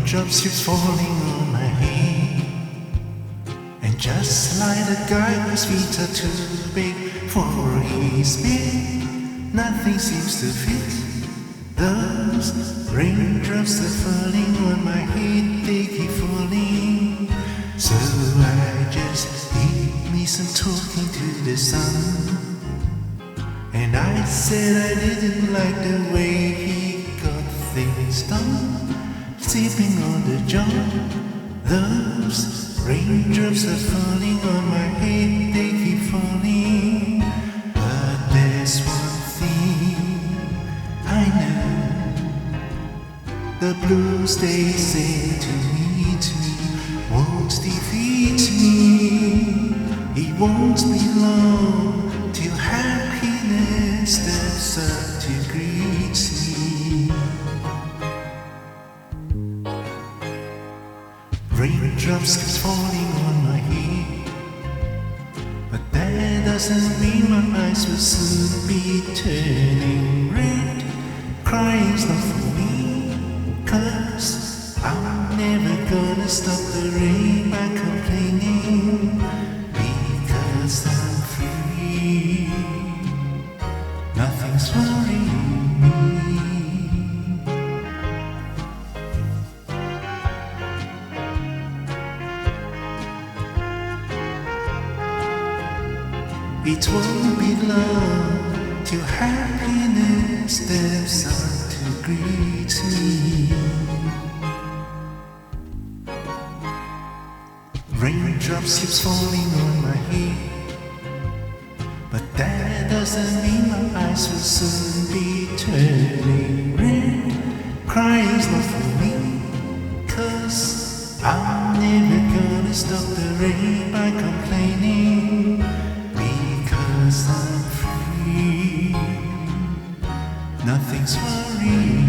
Raindrops keeps falling on my head, and just like the guy whose feet are too big for his bed, nothing seems to fit. Those raindrops are falling on my head, they keep falling. So I just did me some talking to the sun, and I said I didn't like the way he got things done, sleeping on the job. Those raindrops are falling on my head, they keep falling. But there's one thing I know, the blues they say to meet me won't defeat me. It won't be long till happiness steps up to greet me. Raindrops keep falling on my head, but that doesn't mean my eyes will soon be turning red. Crying's not for me, 'cause I'm never gonna stop the rain by complaining, because I'm free. Nothing's worrying me. It won't be long till happiness steps up to greet me. Raindrops keeps falling on my head, but that doesn't mean my eyes will soon be turning red. Crying's not for me, 'cause I'm never gonna stop the rain by complaining, because I'm free. Nothing's worrying